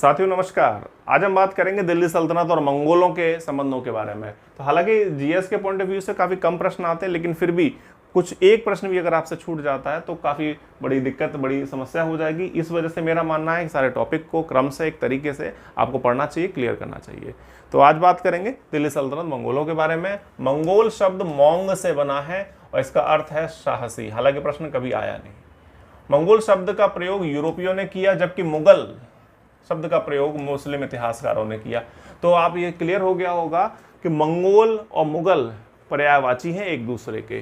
साथियों नमस्कार। आज हम बात करेंगे दिल्ली सल्तनत और मंगोलों के संबंधों के बारे में। तो हालांकि जीएस के पॉइंट ऑफ व्यू से काफ़ी कम प्रश्न आते हैं, लेकिन फिर भी कुछ एक प्रश्न भी अगर आपसे छूट जाता है तो काफ़ी बड़ी दिक्कत, बड़ी समस्या हो जाएगी। इस वजह से मेरा मानना है कि सारे टॉपिक को क्रम से एक तरीके से आपको पढ़ना चाहिए, क्लियर करना चाहिए। तो आज बात करेंगे दिल्ली सल्तनत मंगोलों के बारे में। मंगोल शब्द मोंग से बना है और इसका अर्थ है साहसी। हालांकि प्रश्न कभी आया नहीं। मंगोल शब्द का प्रयोग यूरोपियों ने किया, जबकि मुगल शब्द का प्रयोग मुस्लिम इतिहासकारों ने किया। तो आप ये क्लियर हो गया होगा कि मंगोल और मुगल पर्यायवाची हैं एक दूसरे के।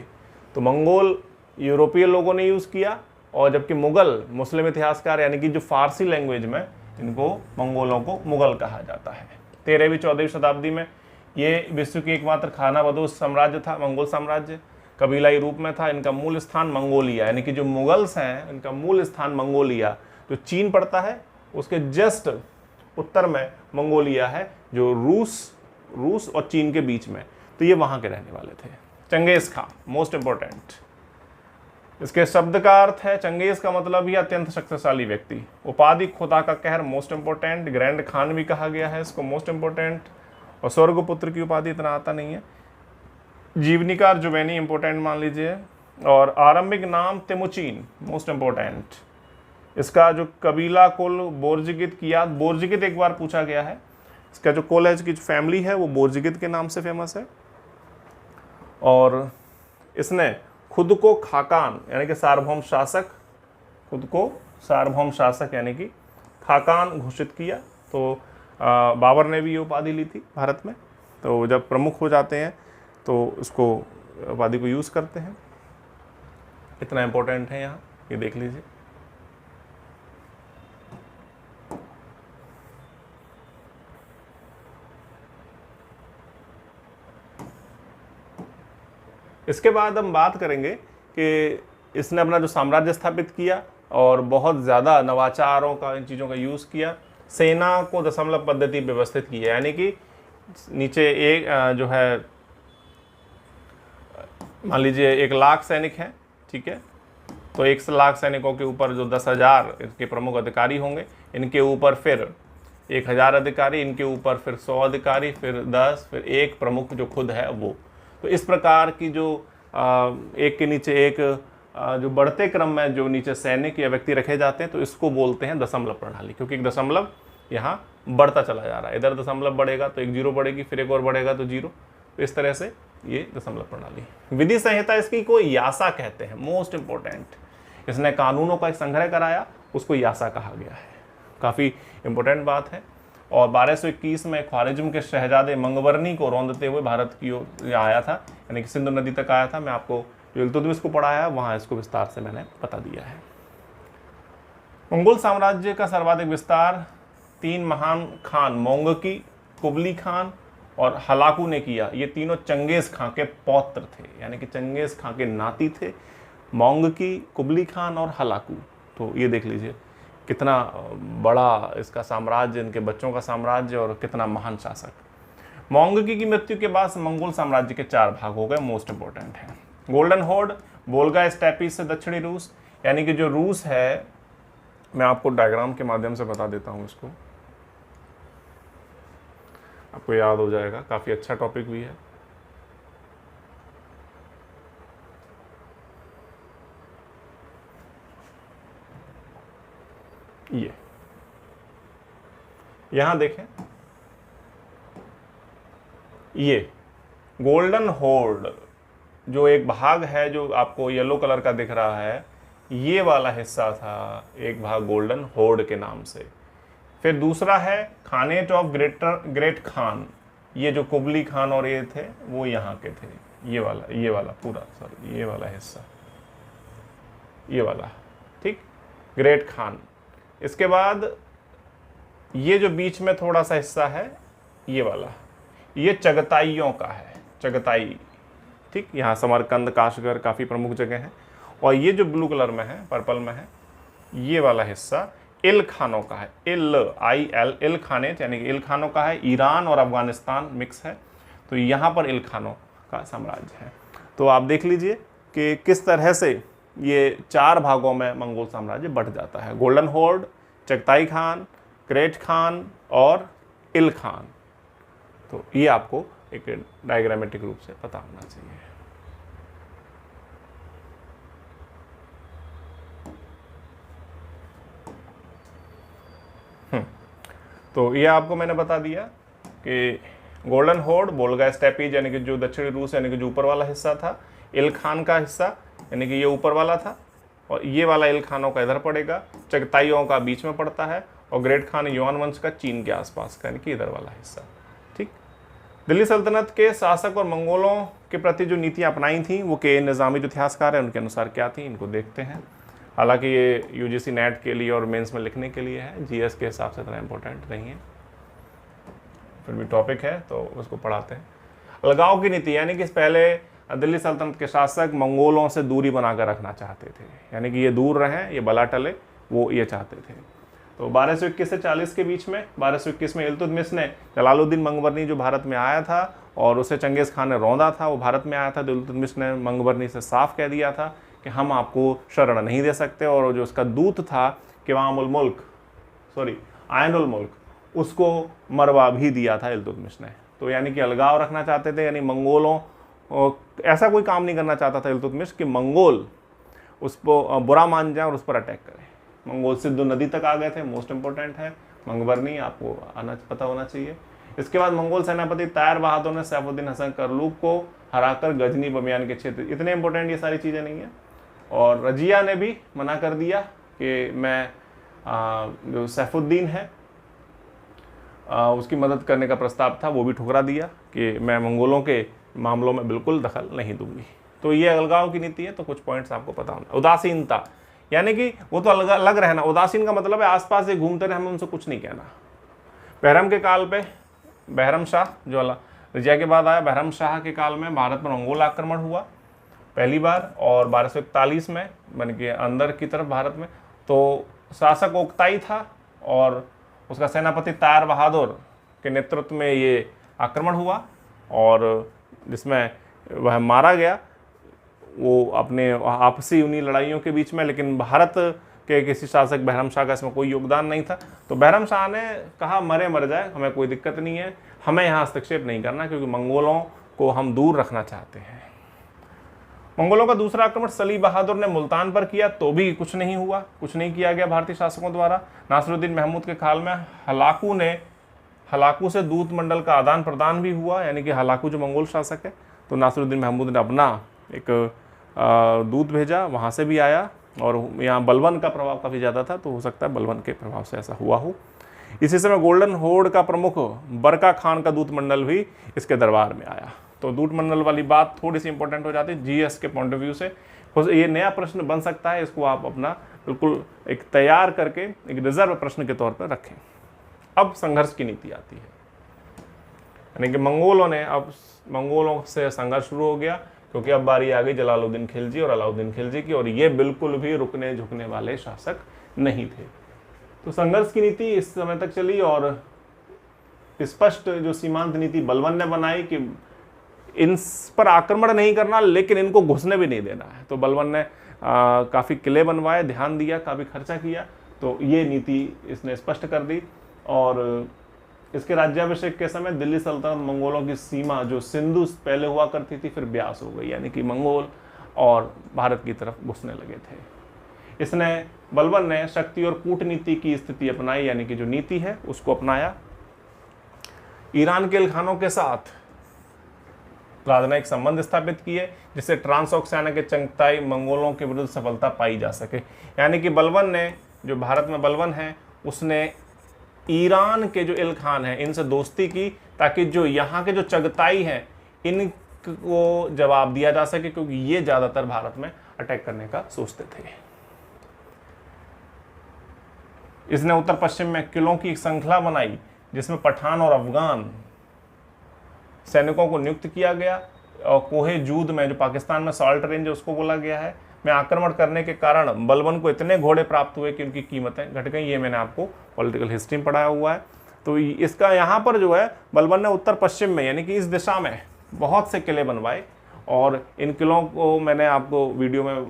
तो मंगोल यूरोपीय लोगों ने यूज़ किया और जबकि मुगल मुस्लिम इतिहासकार यानी कि जो फारसी लैंग्वेज में, इनको मंगोलों को मुगल कहा जाता है। 13वीं 14वीं शताब्दी में ये विश्व की एकमात्र खानाबदोश साम्राज्य था। मंगोल साम्राज्य कबीलाई रूप में था। इनका मूल स्थान मंगोलिया यानी कि जो मुगल्स हैं इनका मूल स्थान मंगोलिया, जो चीन पड़ता है उसके जस्ट उत्तर में मंगोलिया है, जो रूस और चीन के बीच में। तो ये वहाँ के रहने वाले थे। चंगेज खां मोस्ट इंपॉर्टेंट। इसके शब्द का अर्थ है, चंगेज का मतलब ही अत्यंत शक्तिशाली व्यक्ति। उपाधि खुदा का कहर मोस्ट इंपॉर्टेंट। ग्रैंड खान भी कहा गया है इसको, मोस्ट इंपॉर्टेंट। और स्वर्गपुत्र की उपाधि इतना आता नहीं है। जीवनीकार जुवेनी इंपॉर्टेंट मान लीजिए। और आरंभिक नाम तिमुचिन मोस्ट इंपॉर्टेंट। इसका जो कबीला कुल बोर्जिगित किया, बोर्जिगित एक बार पूछा गया है। इसका जो कुल है, इसकी जो फैमिली है वो बोर्जिगित के नाम से फेमस है। और इसने खुद को खाकान यानी कि सार्वभौम शासक, खुद को सार्वभौम शासक यानी कि खाकान घोषित किया। तो बाबर ने भी ये उपाधि ली थी भारत में। तो जब प्रमुख हो जाते हैं तो इसको उपाधि को यूज़ करते हैं। इतना इम्पोर्टेंट है यहाँ, ये देख लीजिए। इसके बाद हम बात करेंगे कि इसने अपना जो साम्राज्य स्थापित किया और बहुत ज़्यादा नवाचारों का, इन चीज़ों का यूज़ किया। सेना को दशमलव पद्धति व्यवस्थित की है, यानी कि नीचे एक जो है मान लीजिए 1 लाख सैनिक हैं, ठीक है। तो 1 लाख सैनिकों के ऊपर जो 10,000 इसके प्रमुख अधिकारी होंगे, इनके ऊपर फिर 1,000 अधिकारी, इनके ऊपर फिर 100 अधिकारी, फिर 10, फिर 1 प्रमुख जो खुद है वो। तो इस प्रकार की जो एक के नीचे एक जो बढ़ते क्रम में जो नीचे सैनिक या व्यक्ति रखे जाते हैं, तो इसको बोलते हैं दशमलव प्रणाली। क्योंकि एक दशमलव यहाँ बढ़ता चला जा रहा है। इधर दशमलव बढ़ेगा तो 1 जीरो बढ़ेगी, फिर एक और बढ़ेगा तो 0। तो इस तरह से ये दशमलव प्रणाली। विधि संहिता इसकी को यासा कहते हैं, मोस्ट इंपॉर्टेंट। इसने कानूनों का एक संग्रह कराया, उसको यासा कहा गया है। काफ़ी इंपॉर्टेंट बात है। और 1221 में ख्वारिज्म के शहजादे मंगवर्नी को रौंदते हुए भारत की ओर आया था, यानी कि सिंधु नदी तक आया था। मैं आपको जो इल्तुतमिश को पढ़ाया है वहाँ इसको विस्तार से मैंने बता दिया है। मंगोल साम्राज्य का सर्वाधिक विस्तार 3 महान खान मोंगकी, कुबली खान और हलाकू ने किया। ये तीनों चंगेज खां के पौत्र थे, यानी कि चंगेज खां के नाती थे, मोंगकी, कुबली खान और हलाकू। तो ये देख लीजिए कितना बड़ा इसका साम्राज्य, इनके बच्चों का साम्राज्य, और कितना महान शासक। मोंगकी की मृत्यु के बाद मंगोल साम्राज्य के 4 भाग हो गए, मोस्ट इंपॉर्टेंट है। गोल्डन होर्ड, वोल्गा स्टेपी से दक्षिणी रूस, यानी कि जो रूस है, मैं आपको डायग्राम के माध्यम से बता देता हूँ, इसको आपको याद हो जाएगा। काफ़ी अच्छा टॉपिक भी है। ये यहां देखें, ये गोल्डन होर्ड जो एक भाग है जो आपको येलो कलर का दिख रहा है, ये वाला हिस्सा था एक भाग गोल्डन होर्ड के नाम से। फिर दूसरा है खानेट ऑफ ग्रेट खान, ये जो कुबली खान और ये थे वो यहाँ के थे। ये वाला पूरा, सॉरी, ये वाला हिस्सा, ये वाला, ठीक, ग्रेट खान। इसके बाद ये जो बीच में थोड़ा सा हिस्सा है, ये वाला, ये चगताइयों का है, चगताई, ठीक। यहाँ समरकंद, काशगर काफ़ी प्रमुख जगह हैं। और ये जो ब्लू कलर में है, पर्पल में है, ये वाला हिस्सा इल खानों का है। इल खानेट यानी कि इल खानों का है। ईरान और अफगानिस्तान मिक्स है, तो यहाँ पर इल खानों का साम्राज्य है। तो आप देख लीजिए कि किस तरह से ये 4 भागों में मंगोल साम्राज्य बढ़ जाता है। Golden horde, Chagatai Khan, great Khan और इल खान। तो ये आपको एक डायग्रामेटिक रूप से पता होना चाहिए। तो ये आपको मैंने बता दिया कि गोल्डन होर्ड, वोल्गा स्टेपीज यानी कि जो दक्षिणी रूस यानी कि जो ऊपर वाला हिस्सा था, इल खान का हिस्सा यानी कि ये ऊपर वाला था, और ये वाला इल खानों का इधर पड़ेगा, चगताइयों का बीच में पड़ता है, और ग्रेट खान युआन वंश का चीन के आसपास का यानी कि इधर वाला हिस्सा। ठीक। दिल्ली सल्तनत के शासक और मंगोलों के प्रति जो नीतियाँ अपनाई थी वो के निज़ामी जो इतिहासकार हैं उनके अनुसार क्या थी, इनको देखते हैं। हालांकि ये यूजीसी नेट के लिए और मेंस में लिखने के लिए है, जीएस के हिसाब से इतना इम्पोर्टेंट नहीं है, फिर भी टॉपिक है तो उसको पढ़ाते हैं। अलगाव की नीति यानी कि पहले दिल्ली सल्तनत के शासक मंगोलों से दूरी बनाकर रखना चाहते थे, यानी कि ये दूर रहें, ये बला टले, वो ये चाहते थे। तो 1221 से 40 के बीच में, 1221 में इल्तुतमिश ने जलालुद्दीन मंगबरनी जो भारत में आया था और उसे चंगेज़ खान ने रौंदा था, वो भारत में आया था, तो इल्तुतमिश ने मंगबरनी से साफ कह दिया था कि हम आपको शरण नहीं दे सकते, और जो उसका दूत था आयन उल मुल्क, उसको मरवा भी दिया था इल्तुतमिश ने। तो यानी कि अलगाव रखना चाहते थे, यानी मंगोलों ऐसा कोई काम नहीं करना चाहता था इल्तुतमिश कि मंगोल उसको बुरा मान जाए और उस पर अटैक करें। मंगोल सिंधु नदी तक आ गए थे, मोस्ट इंपॉर्टेंट है मंगबरनी, आपको पता होना चाहिए। इसके बाद मंगोल सेनापति तायर बहादुर ने सैफुद्दीन हसन करलूक को हराकर गजनी बमियान के क्षेत्र, इतने इंपॉर्टेंट ये सारी चीज़ें नहीं है। और रजिया ने भी मना कर दिया कि मैं जो सैफुद्दीन है उसकी मदद करने का प्रस्ताव था वो भी ठुकरा दिया कि मैं मंगोलों के मामलों में बिल्कुल दखल नहीं दूंगी। तो ये अलगाव की नीति है, तो कुछ पॉइंट्स आपको पता होना। उदासीनता यानी कि वो तो अलग रहना, उदासीन का मतलब है आसपास से घूमते रहे, हमें उनसे कुछ नहीं कहना। बहरम के काल पे बहरम शाह जो रजिया के बाद आया, बहरम शाह के काल में भारत पर मंगोल आक्रमण हुआ पहली बार, और 1241 में बन के अंदर की तरफ भारत में, तो शासक ओक्ताई था और उसका सेनापति तायर बहादुर के नेतृत्व में ये आक्रमण हुआ, और जिसमें वह मारा गया वो अपने आपसी उन्हीं लड़ाइयों के बीच में, लेकिन भारत के किसी शासक बहरम शाह का इसमें कोई योगदान नहीं था। तो बहरम शाह ने कहा मरे मर जाए, हमें कोई दिक्कत नहीं है, हमें यहाँ हस्तक्षेप नहीं करना, क्योंकि मंगोलों को हम दूर रखना चाहते हैं। मंगोलों का दूसरा आक्रमण सली बहादुर ने मुल्तान पर किया, तो भी कुछ नहीं हुआ, कुछ नहीं किया गया भारतीय शासकों द्वारा। नासिरुद्दीन महमूद के काल में हलाकू से दूत मंडल का आदान प्रदान भी हुआ, यानी कि हलाकू जो मंगोल शासक है, तो नासिरुद्दीन महमूद ने अपना एक दूत भेजा, वहाँ से भी आया, और यहाँ बलवन का प्रभाव काफ़ी ज़्यादा था, तो हो सकता है बलवन के प्रभाव से ऐसा हुआ हो। इसी समय गोल्डन होर्ड का प्रमुख बरका खान का दूत मंडल भी इसके दरबार में आया। तो दूत मंडल वाली बात थोड़ी सी इंपॉर्टेंट हो जाती है जीएस के पॉइंट ऑफ व्यू से, ये नया प्रश्न बन सकता है, इसको आप अपना बिल्कुल एक तैयार करके एक रिजर्व प्रश्न के तौर पर रखें। अब संघर्ष की नीति आती है, यानी कि मंगोलों से संघर्ष शुरू हो गया, क्योंकि अब बारी आ गई जलालुद्दीन खिलजी और अलाउद्दीन खिलजी की, और ये बिल्कुल भी रुकने झुकने वाले शासक नहीं थे। तो संघर्ष की नीति इस समय तक चली, और स्पष्ट जो सीमांत नीति बलवन ने बनाई कि इन पर आक्रमण नहीं करना, लेकिन इनको घुसने भी नहीं देना है। तो बलवन ने काफ़ी किले बनवाए, ध्यान दिया, काफ़ी खर्चा किया, तो ये नीति इसने स्पष्ट कर दी। और इसके राज्याभिषेक के समय दिल्ली सल्तनत मंगोलों की सीमा जो सिंधु पहले हुआ करती थी, फिर ब्यास हो गई, यानी कि मंगोल और भारत की तरफ घुसने लगे थे। बलवन ने शक्ति और कूटनीति की स्थिति अपनाई, यानी कि जो नीति है उसको अपनाया। ईरान के इलखानों के साथ राजनयिक संबंध स्थापित किए, जिससे ट्रांसओक्सानिया के चंगताई मंगोलों के विरुद्ध सफलता पाई जा सके। यानी कि बलवन ने, जो भारत में बलवन है, उसने ईरान के जो इलखान हैं इनसे दोस्ती की, ताकि जो यहाँ के जो चगताई हैं इनको जवाब दिया जा सके, क्योंकि ये ज़्यादातर भारत में अटैक करने का सोचते थे। इसने उत्तर पश्चिम में किलों की एक श्रृंखला बनाई, जिसमें पठान और अफगान सैनिकों को नियुक्त किया गया, और कोहे जूद में, जो पाकिस्तान में सॉल्ट रेंज है उसको बोला गया है, में आक्रमण करने के कारण बलवन को इतने घोड़े प्राप्त हुए कि उनकी कीमतें घट गई। ये मैंने आपको पॉलिटिकल हिस्ट्री में पढ़ाया हुआ है। तो इसका यहाँ पर जो है बलवन ने उत्तर पश्चिम में, यानी कि इस दिशा में बहुत से किले बनवाए, और इन किलों को मैंने आपको वीडियो में,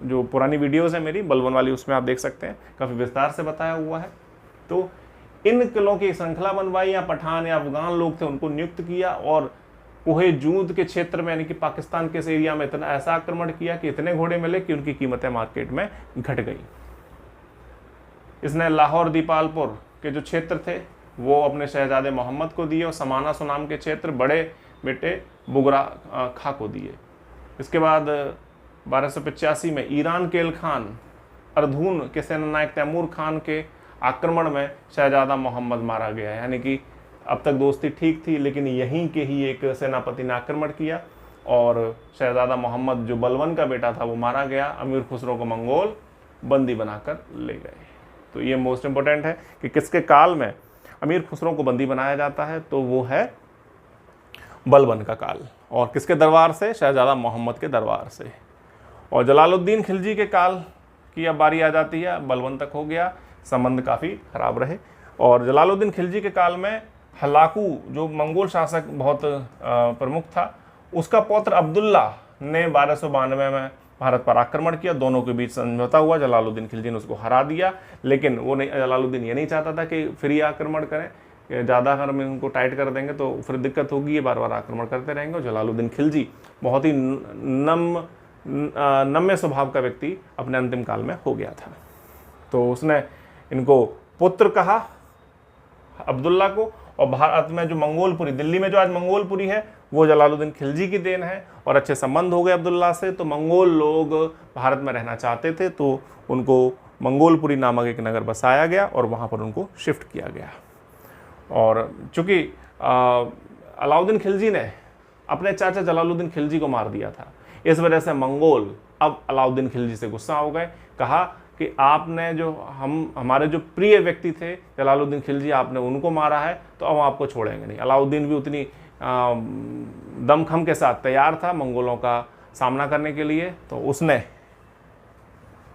जो पुरानी वीडियोज़ है मेरी बलवन वाली, उसमें आप देख सकते हैं, काफ़ी विस्तार से बताया हुआ है। तो इन किलों की श्रृंखला बनवाई, या पठान या अफगान लोग थे उनको नियुक्त किया, और कोहे जूद के क्षेत्र में यानी कि पाकिस्तान के इस एरिया में इतना ऐसा आक्रमण किया कि इतने घोड़े मिले कि उनकी कीमतें मार्केट में घट गई। इसने लाहौर दीपालपुर के जो क्षेत्र थे वो अपने शहजादे मोहम्मद को दिए, और समाना सुनाम के क्षेत्र बड़े बेटे बुगरा खां को दिए। इसके बाद 1285 में ईरान के इल खान अर्धून के सेनानायक तैमूर खान के आक्रमण में शहजादा मोहम्मद मारा गया। यानी कि अब तक दोस्ती ठीक थी, लेकिन यहीं के ही एक सेनापति ने आक्रमण किया और शहजादा मोहम्मद जो बलवन का बेटा था वो मारा गया। अमीर खुसरो को मंगोल बंदी बनाकर ले गए। तो ये मोस्ट इंपॉर्टेंट है कि किसके काल में अमीर खुसरो को बंदी बनाया जाता है, तो वो है बलबन का काल। और किसके दरबार से? शहजादा मोहम्मद के दरबार से। और जलालुद्दीन खिलजी के काल की अब बारी आ जाती है। बलबन तक हो गया, संबंध काफ़ी खराब रहे। और जलालुद्दीन खिलजी के काल में हलाकू जो मंगोल शासक बहुत प्रमुख था, उसका पौत्र अब्दुल्ला ने 1292 में भारत पर आक्रमण किया। दोनों के बीच समझौता हुआ, जलालुद्दीन खिलजी ने उसको हरा दिया, लेकिन वो नहीं, जलालुद्दीन ये नहीं चाहता था कि फिर ये आक्रमण करें, ज़्यादा अगर हम इनको टाइट कर देंगे तो फिर दिक्कत होगी, ये बार बार आक्रमण करते रहेंगे। और जलालुद्दीन खिलजी बहुत ही नम्य स्वभाव का व्यक्ति अपने अंतिम काल में हो गया था। तो उसने इनको पुत्र कहा अब्दुल्ला को, और भारत में जो मंगोलपुरी, दिल्ली में जो आज मंगोलपुरी है, वो जलालुद्दीन खिलजी की देन है। और अच्छे संबंध हो गए अब्दुल्ला से, तो मंगोल लोग भारत में रहना चाहते थे, तो उनको मंगोलपुरी नामक एक नगर बसाया गया और वहाँ पर उनको शिफ्ट किया गया। और चूँकि अलाउद्दीन खिलजी ने अपने चाचा जलालुद्दीन खिलजी को मार दिया था, इस वजह से मंगोल अब अलाउद्दीन खिलजी से गुस्सा हो गए। कहा कि आपने जो हमारे जो प्रिय व्यक्ति थे जलालुद्दीन खिलजी, आपने उनको मारा है, तो अब आपको छोड़ेंगे नहीं। अलाउद्दीन भी उतनी दमखम के साथ तैयार था मंगोलों का सामना करने के लिए, तो उसने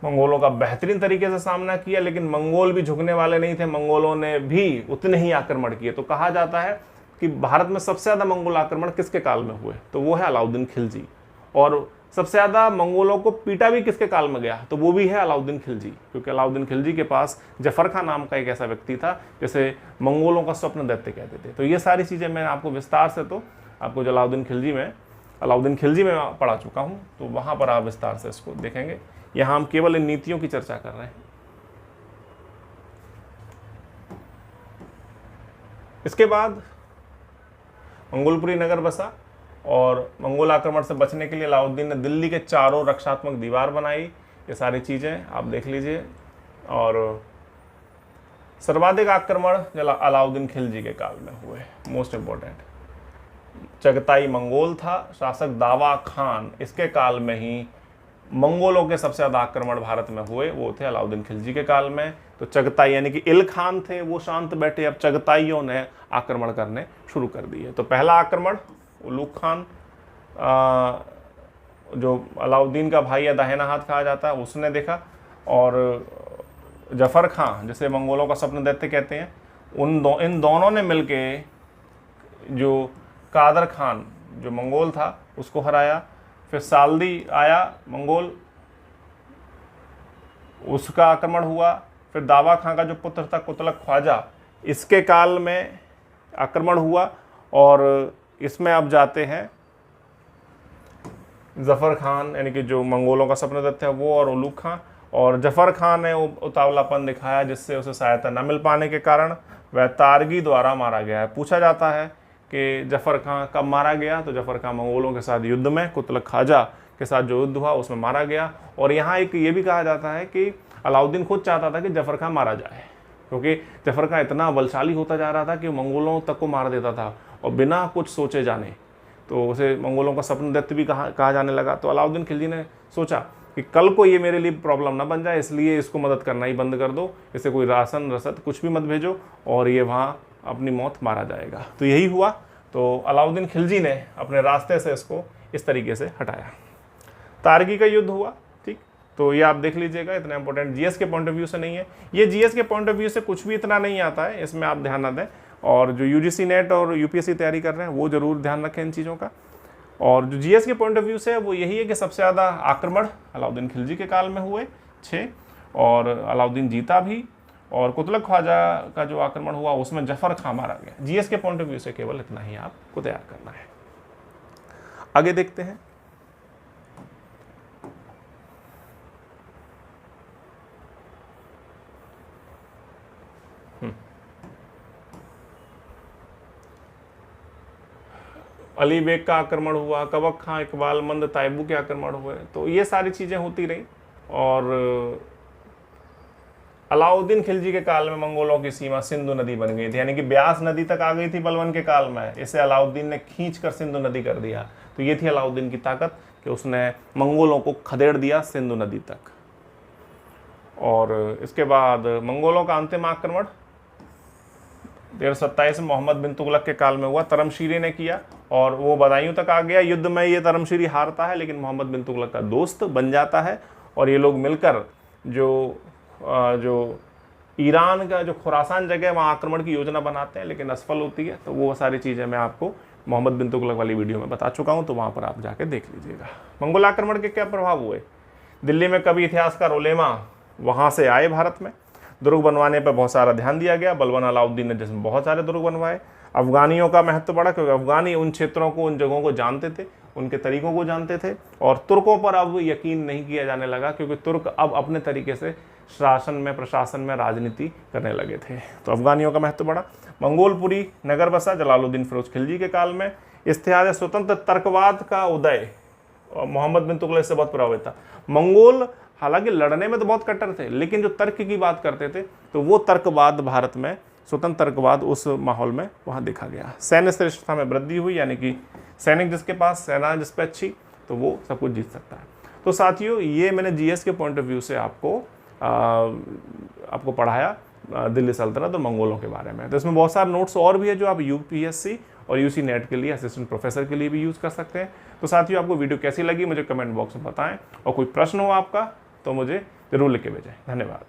मंगोलों का बेहतरीन तरीके से सामना किया। लेकिन मंगोल भी झुकने वाले नहीं थे, मंगोलों ने भी उतने ही आक्रमण किए। तो कहा जाता है कि भारत में सबसे ज़्यादा मंगोल आक्रमण किसके काल में हुए, तो वो है अलाउद्दीन खिलजी। और सबसे ज़्यादा मंगोलों को पीटा भी किसके काल में गया, तो वो भी है अलाउद्दीन खिलजी, क्योंकि अलाउद्दीन खिलजी के पास जफर खां नाम का एक ऐसा व्यक्ति था जैसे मंगोलों का स्वप्न दैत्य कहते थे। तो ये सारी चीज़ें मैं आपको विस्तार से, तो आपको अलाउद्दीन खिलजी में पढ़ा चुका हूँ, तो वहाँ पर आप विस्तार से इसको देखेंगे। यहाँ हम केवल इन नीतियों की चर्चा कर रहे हैं। इसके बाद मंगोलपुरी नगर बसा, और मंगोल आक्रमण से बचने के लिए अलाउद्दीन ने दिल्ली के चारों रक्षात्मक दीवार बनाई। ये सारी चीज़ें आप देख लीजिए। और सर्वाधिक आक्रमण अलाउद्दीन खिलजी के काल में हुए। मोस्ट इंपॉर्टेंट चगताई मंगोल था, शासक दावा खान, इसके काल में ही मंगोलों के सबसे ज़्यादा आक्रमण भारत में हुए, वो थे अलाउद्दीन खिलजी के काल में। तो चगताई यानी कि इल खान थे, वो शांत बैठे, अब चगताइयों ने आक्रमण करने शुरू कर दिए। तो पहला आक्रमण उलूग खान, जो अलाउद्दीन का भाई या दाहिना हाथ कहा जाता है, उसने देखा। और जफर खां, जिसे मंगोलों का स्वप्न दैत्य कहते हैं, इन दोनों ने मिलके जो कादर खान जो मंगोल था उसको हराया। फिर साल्दी आया मंगोल, उसका आक्रमण हुआ। फिर दावा खां का जो पुत्र था कुतलक ख्वाजा, इसके काल में आक्रमण हुआ। और इसमें अब जाते हैं जफर खान, यानी कि जो मंगोलों का स्वप्न दैत्य है वो, और उलूग खां। और जफर खान ने उतावलापन दिखाया, जिससे उसे सहायता न मिल पाने के कारण वह तारगी द्वारा मारा गया है। पूछा जाता है कि जफर खां कब मारा गया, तो जफर खां मंगोलों के साथ युद्ध में, कुतलक ख्वाजा के साथ जो युद्ध हुआ उसमें मारा गया। और यहाँ एक ये भी कहा जाता है कि अलाउद्दीन खुद चाहता था कि जफर खां मारा जाए, क्योंकि जफर खां इतना बलशाली होता जा रहा था कि मंगोलों तक को मार देता था और बिना कुछ सोचे जाने। तो उसे मंगोलों का स्वप्न दैत्य भी कहा जाने लगा। तो अलाउद्दीन खिलजी ने सोचा कि कल को ये मेरे लिए प्रॉब्लम ना बन जाए, इसलिए इसको मदद करना ही बंद कर दो, इसे कोई राशन रसद कुछ भी मत भेजो, और ये वहाँ अपनी मौत मारा जाएगा। तो यही हुआ। तो अलाउद्दीन खिलजी ने अपने रास्ते से इसको इस तरीके से हटाया। तारगी का युद्ध हुआ, ठीक। तो ये आप देख लीजिएगा, इतना इंपॉर्टेंट जीएस के पॉइंट ऑफ व्यू से नहीं है। ये जीएस के पॉइंट ऑफ व्यू से कुछ भी इतना नहीं आता है, इसमें आप ध्यान ना दें। और जो यूजीसी नेट और यूपीएससी तैयारी कर रहे हैं वो जरूर ध्यान रखें इन चीज़ों का। और जो जीएस के पॉइंट ऑफ व्यू से है वो यही है कि सबसे ज़्यादा आक्रमण अलाउद्दीन खिलजी के काल में हुए 6, और अलाउद्दीन जीता भी। और कुतलक ख्वाजा का जो आक्रमण हुआ उसमें जफर खां मारा गया। जीएस के पॉइंट ऑफ व्यू से केवल इतना ही आपको तैयार करना है। आगे देखते हैं। अली बेग का आक्रमण हुआ, कबक खां, इकबाल मंद, ताइबू के आक्रमण हुए, तो ये सारी चीज़ें होती रही। और अलाउद्दीन खिलजी के काल में मंगोलों की सीमा सिंधु नदी बन गई थी, यानी कि ब्यास नदी तक आ गई थी बलबन के काल में। इसे अलाउद्दीन ने खींच कर सिंधु नदी कर दिया। तो ये थी अलाउद्दीन की ताकत कि उसने मंगोलों को खदेड़ दिया सिंधु नदी तक। और इसके बाद मंगोलों का अंतिम आक्रमण 1327 में मोहम्मद बिन तुगलक के काल में हुआ। तरमशीरी ने किया और वो बदायूं तक आ गया। युद्ध में ये तरमशीरी हारता है, लेकिन मोहम्मद बिन तुगलक का दोस्त बन जाता है और ये लोग मिलकर जो ईरान का जो खुरासान जगह है वहाँ आक्रमण की योजना बनाते हैं, लेकिन असफल होती है। तो वो सारी चीज़ें मैं आपको मोहम्मद बिन तुगलक वाली वीडियो में बता चुका हूँ, तो वहाँ पर आप जाके देख लीजिएगा। मंगोल आक्रमण के क्या प्रभाव हुए? दिल्ली में कवि इतिहासकार उलेमा वहाँ से आए भारत में। दुर्ग बनवाने पर बहुत सारा ध्यान दिया गया। बलबन अलाउद्दीन ने जिसमें बहुत सारे दुर्ग बनवाए। अफगानियों का महत्व बढ़ा, क्योंकि अफगानी उन क्षेत्रों को, उन जगहों को जानते थे, उनके तरीकों को जानते थे। और तुर्कों पर अब यकीन नहीं किया जाने लगा, क्योंकि तुर्क अब अपने तरीके से शासन में, प्रशासन में राजनीति करने लगे थे। तो अफगानियों का महत्व बढ़ा। मंगोलपुरी नगर बसा जलालुद्दीन फिरोज खिलजी के काल में। इत्तेहाद स्वतंत्र तर्कवाद का उदय, मोहम्मद बिन तुगलक से बहुत प्रभावित था। मंगोल हालांकि लड़ने में तो बहुत कट्टर थे, लेकिन जो तर्क की बात करते थे, तो वो तर्कवाद भारत में, स्वतंत्र तर्कवाद उस माहौल में वहाँ देखा गया। सैन्य श्रेष्ठता में वृद्धि हुई, यानी कि सैनिक जिसके पास, सेना जिस पे अच्छी, तो वो सब कुछ जीत सकता है। तो साथियों, ये मैंने जीएस के पॉइंट ऑफ व्यू से आपको पढ़ाया दिल्ली सल्तनत और मंगोलों के बारे में। तो इसमें बहुत सारे नोट्स और भी है जो आप यूपीएससी और यूसी नेट के लिए, असिस्टेंट प्रोफेसर के लिए भी यूज़ कर सकते हैं। तो साथियों, आपको वीडियो कैसी लगी मुझे कमेंट बॉक्स में बताएं, और कोई प्रश्न हो आपका तो मुझे ज़रूर लिख के भेजें। धन्यवाद।